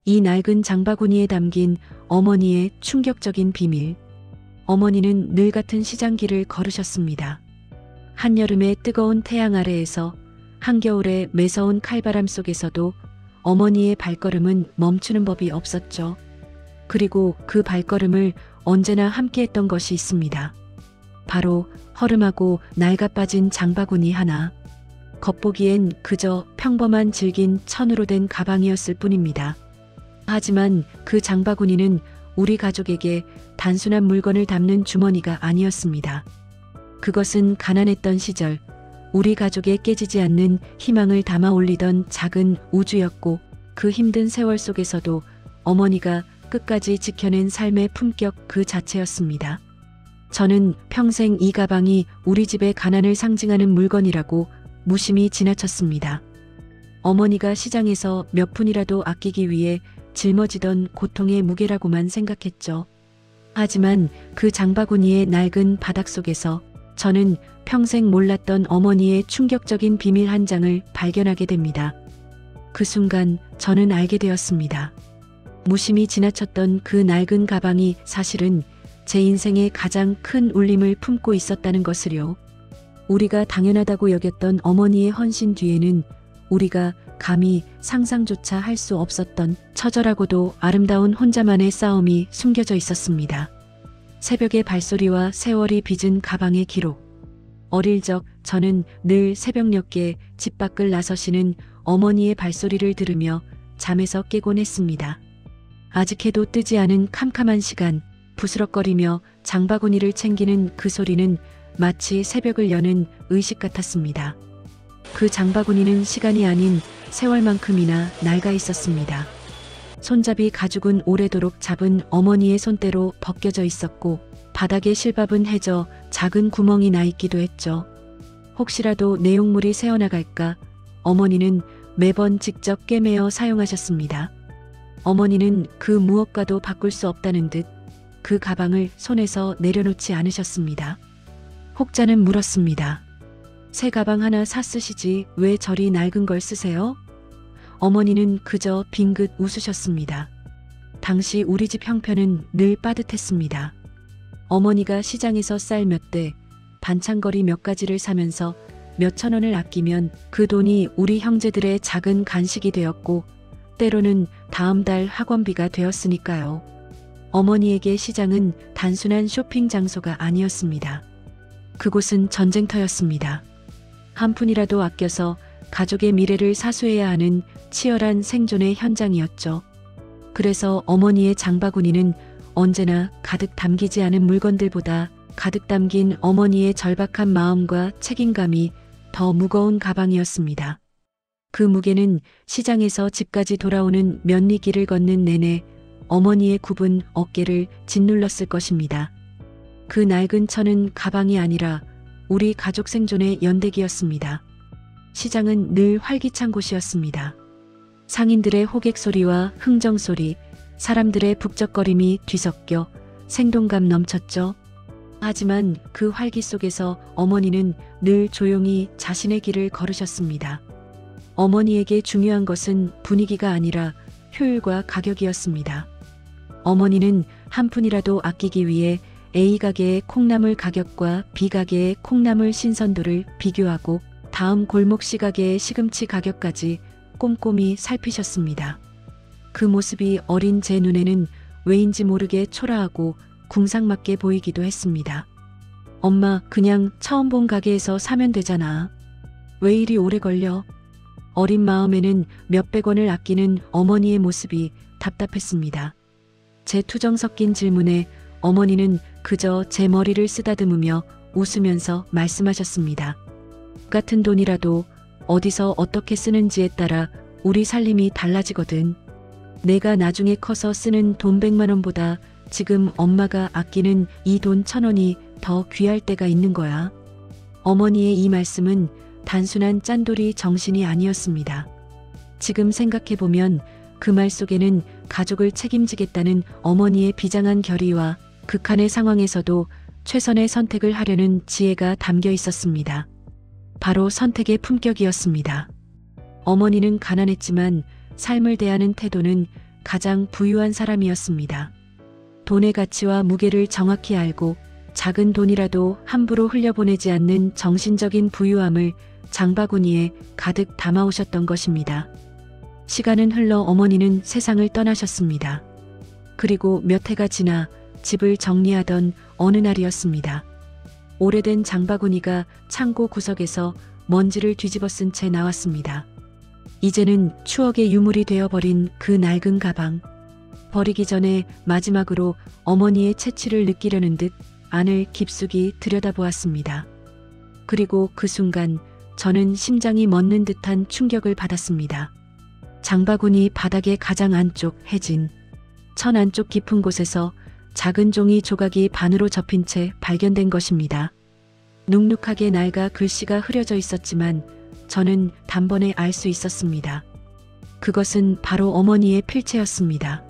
이 낡은 장바구니에 담긴 어머니의 충격적인 비밀. 어머니는 늘 같은 시장길을 걸으셨습니다. 한여름의 뜨거운 태양 아래에서, 한겨울의 매서운 칼바람 속에서도 어머니의 발걸음은 멈추는 법이 없었죠. 그리고 그 발걸음을 언제나 함께했던 것이 있습니다. 바로 허름하고 낡아빠진 장바구니 하나. 겉보기엔 그저 평범한 질긴 천으로 된 가방이었을 뿐입니다. 하지만 그 장바구니는 우리 가족에게 단순한 물건을 담는 주머니가 아니었습니다. 그것은 가난했던 시절 우리 가족의 깨지지 않는 희망을 담아 올리던 작은 우주였고, 그 힘든 세월 속에서도 어머니가 끝까지 지켜낸 삶의 품격 그 자체였습니다. 저는 평생 이 가방이 우리 집의 가난을 상징하는 물건이라고 무심히 지나쳤습니다. 어머니가 시장에서 몇 푼이라도 아끼기 위해 짊어지던 고통의 무게라고만 생각했죠. 하지만 그 장바구니의 낡은 바닥 속에서 저는 평생 몰랐던 어머니의 충격적인 비밀 한 장을 발견하게 됩니다. 그 순간 저는 알게 되었습니다. 무심히 지나쳤던 그 낡은 가방이 사실은 제 인생의 가장 큰 울림을 품고 있었다는 것을요. 우리가 당연하다고 여겼던 어머니의 헌신 뒤에는 우리가 감히 상상조차 할 수 없었던 처절하고도 아름다운 혼자만의 싸움이 숨겨져 있었습니다. 새벽의 발소리와 세월이 빚은 가방의 기록. 어릴 적 저는 늘 새벽녘에 집 밖을 나서시는 어머니의 발소리를 들으며 잠에서 깨곤 했습니다. 아직 해도 뜨지 않은 캄캄한 시간, 부스럭거리며 장바구니를 챙기는 그 소리는 마치 새벽을 여는 의식 같았습니다. 그 장바구니는 시간이 아닌 세월만큼이나 낡아 있었습니다. 손잡이 가죽은 오래도록 잡은 어머니의 손때로 벗겨져 있었고, 바닥에 실밥은 해져 작은 구멍이 나 있기도 했죠. 혹시라도 내용물이 새어나갈까 어머니는 매번 직접 꿰매어 사용하셨습니다. 어머니는 그 무엇과도 바꿀 수 없다는 듯 그 가방을 손에서 내려놓지 않으셨습니다. 혹자는 물었습니다. 새 가방 하나 사 쓰시지 왜 저리 낡은 걸 쓰세요? 어머니는 그저 빙긋 웃으셨습니다. 당시 우리 집 형편은 늘 빠듯했습니다. 어머니가 시장에서 쌀 몇 대, 반찬거리 몇 가지를 사면서 몇천 원을 아끼면 그 돈이 우리 형제들의 작은 간식이 되었고, 때로는 다음 달 학원비가 되었으니까요. 어머니에게 시장은 단순한 쇼핑 장소가 아니었습니다. 그곳은 전쟁터였습니다. 한 푼이라도 아껴서 가족의 미래를 사수해야 하는 치열한 생존의 현장이었죠. 그래서 어머니의 장바구니는 언제나 가득 담기지 않은 물건들보다 가득 담긴 어머니의 절박한 마음과 책임감이 더 무거운 가방이었습니다. 그 무게는 시장에서 집까지 돌아오는 면리길을 걷는 내내 어머니의 굽은 어깨를 짓눌렀을 것입니다. 그 낡은 천은 가방이 아니라 우리 가족 생존의 연대기였습니다. 시장은 늘 활기찬 곳이었습니다. 상인들의 호객 소리와 흥정 소리, 사람들의 북적거림이 뒤섞여 생동감 넘쳤죠. 하지만 그 활기 속에서 어머니는 늘 조용히 자신의 길을 걸으셨습니다. 어머니에게 중요한 것은 분위기가 아니라 효율과 가격이었습니다. 어머니는 한 푼이라도 아끼기 위해 A 가게의 콩나물 가격과 B 가게의 콩나물 신선도를 비교하고 다음 골목 C 가게의 시금치 가격까지 꼼꼼히 살피셨습니다. 그 모습이 어린 제 눈에는 왜인지 모르게 초라하고 궁상맞게 보이기도 했습니다. 엄마, 그냥 처음 본 가게에서 사면 되잖아. 왜 이리 오래 걸려? 어린 마음에는 몇백 원을 아끼는 어머니의 모습이 답답했습니다. 제 투정 섞인 질문에 어머니는 그저 제 머리를 쓰다듬으며 웃으면서 말씀하셨습니다. 같은 돈이라도 어디서 어떻게 쓰는지에 따라 우리 살림이 달라지거든. 내가 나중에 커서 쓰는 돈 100만 원보다 지금 엄마가 아끼는 이 돈 1000원이 더 귀할 때가 있는 거야. 어머니의 이 말씀은 단순한 짠돌이 정신이 아니었습니다. 지금 생각해보면 그 말 속에는 가족을 책임지겠다는 어머니의 비장한 결의와 극한의 상황에서도 최선의 선택을 하려는 지혜가 담겨 있었습니다. 바로 선택의 품격이었습니다. 어머니는 가난했지만 삶을 대하는 태도는 가장 부유한 사람이었습니다. 돈의 가치와 무게를 정확히 알고 작은 돈이라도 함부로 흘려보내지 않는 정신적인 부유함을 장바구니에 가득 담아오셨던 것입니다. 시간은 흘러 어머니는 세상을 떠나셨습니다. 그리고 몇 해가 지나 집을 정리하던 어느 날이었습니다. 오래된 장바구니가 창고 구석에서 먼지를 뒤집어 쓴 채 나왔습니다. 이제는 추억의 유물이 되어버린 그 낡은 가방. 버리기 전에 마지막으로 어머니의 채취를 느끼려는 듯 안을 깊숙이 들여다보았습니다. 그리고 그 순간 저는 심장이 멎는 듯한 충격을 받았습니다. 장바구니 바닥의 가장 안쪽 해진 천 안쪽 깊은 곳에서 작은 종이 조각이 반으로 접힌 채 발견된 것입니다. 눅눅하게 낡아 글씨가 흐려져 있었지만 저는 단번에 알 수 있었습니다. 그것은 바로 어머니의 필체였습니다.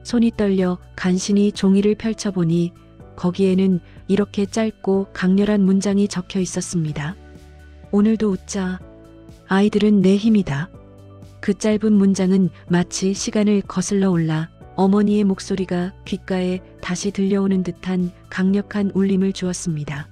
손이 떨려 간신히 종이를 펼쳐보니 거기에는 이렇게 짧고 강렬한 문장이 적혀 있었습니다. 오늘도 웃자. 아이들은 내 힘이다. 그 짧은 문장은 마치 시간을 거슬러 올라 어머니의 목소리가 귓가에 다시 들려오는 듯한 강력한 울림을 주었습니다.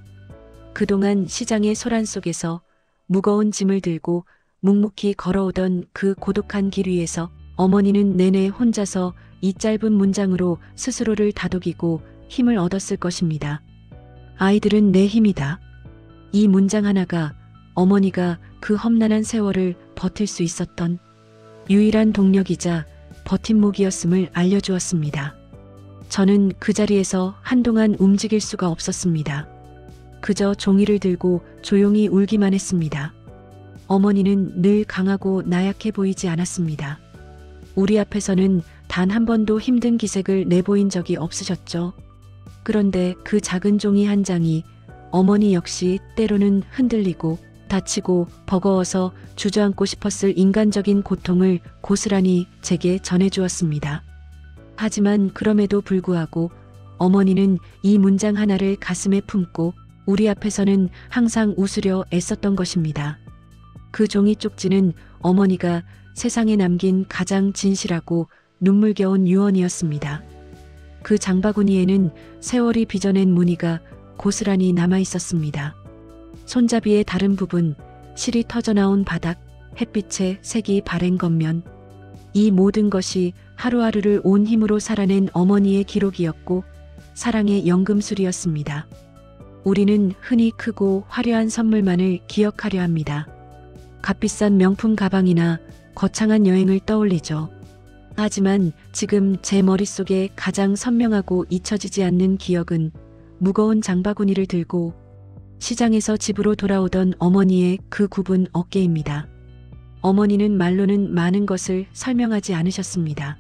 그동안 시장의 소란 속에서 무거운 짐을 들고 묵묵히 걸어오던 그 고독한 길 위에서 어머니는 내내 혼자서 이 짧은 문장으로 스스로를 다독이고 힘을 얻었을 것입니다. 아이들은 내 힘이다. 이 문장 하나가 어머니가 그 험난한 세월을 버틸 수 있었던 유일한 동력이자 버팀목이었음을 알려주었습니다. 저는 그 자리에서 한동안 움직일 수가 없었습니다. 그저 종이를 들고 조용히 울기만 했습니다. 어머니는 늘 강하고 나약해 보이지 않았습니다. 우리 앞에서는 단 한 번도 힘든 기색을 내보인 적이 없으셨죠. 그런데 그 작은 종이 한 장이 어머니 역시 때로는 흔들리고 다치고 버거워서 주저앉고 싶었을 인간적인 고통을 고스란히 제게 전해주었습니다. 하지만 그럼에도 불구하고 어머니는 이 문장 하나를 가슴에 품고 우리 앞에서는 항상 웃으려 애썼던 것입니다. 그 종이 쪽지는 어머니가 세상에 남긴 가장 진실하고 눈물겨운 유언이었습니다. 그 장바구니에는 세월이 빚어낸 무늬가 고스란히 남아 있었습니다. 손잡이의 다른 부분, 실이 터져나온 바닥, 햇빛에 색이 바랜 겉면. 이 모든 것이 하루하루를 온 힘으로 살아낸 어머니의 기록이었고 사랑의 연금술이었습니다. 우리는 흔히 크고 화려한 선물만을 기억하려 합니다. 값비싼 명품 가방이나 거창한 여행을 떠올리죠. 하지만 지금 제 머릿속에 가장 선명하고 잊혀지지 않는 기억은 무거운 장바구니를 들고 시장에서 집으로 돌아오던 어머니의 그 굽은 어깨입니다. 어머니는 말로는 많은 것을 설명하지 않으셨습니다.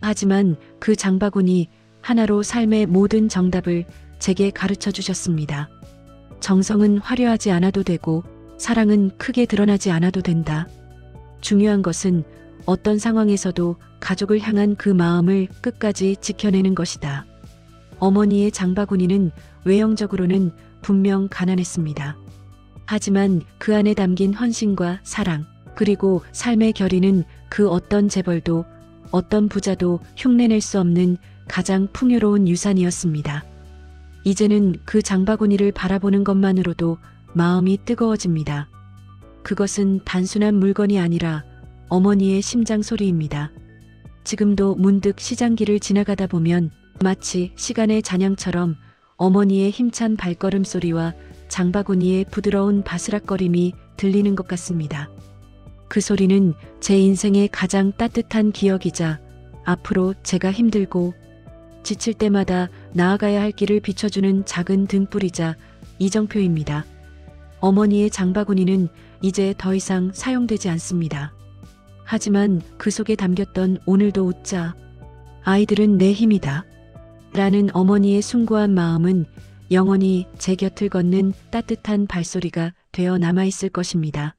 하지만 그 장바구니 하나로 삶의 모든 정답을 제게 가르쳐 주셨습니다. 정성은 화려하지 않아도 되고 사랑은 크게 드러나지 않아도 된다. 중요한 것은 어떤 상황에서도 가족을 향한 그 마음을 끝까지 지켜내는 것이다. 어머니의 장바구니는 외형적으로는 분명 가난했습니다. 하지만 그 안에 담긴 헌신과 사랑, 그리고 삶의 결의는 그 어떤 재벌도 어떤 부자도 흉내낼 수 없는 가장 풍요로운 유산이었습니다. 이제는 그 장바구니를 바라보는 것만으로도 마음이 뜨거워집니다. 그것은 단순한 물건이 아니라 어머니의 심장 소리입니다. 지금도 문득 시장길을 지나가다 보면 마치 시간의 잔향처럼 어머니의 힘찬 발걸음 소리와 장바구니의 부드러운 바스락거림이 들리는 것 같습니다. 그 소리는 제 인생의 가장 따뜻한 기억이자 앞으로 제가 힘들고 지칠 때마다 나아가야 할 길을 비춰주는 작은 등불이자 이정표입니다. 어머니의 장바구니는 이제 더 이상 사용되지 않습니다. 하지만 그 속에 담겼던 오늘도 웃자. 아이들은 내 힘이다. 라는 어머니의 숭고한 마음은 영원히 제 곁을 걷는 따뜻한 발소리가 되어 남아있을 것입니다.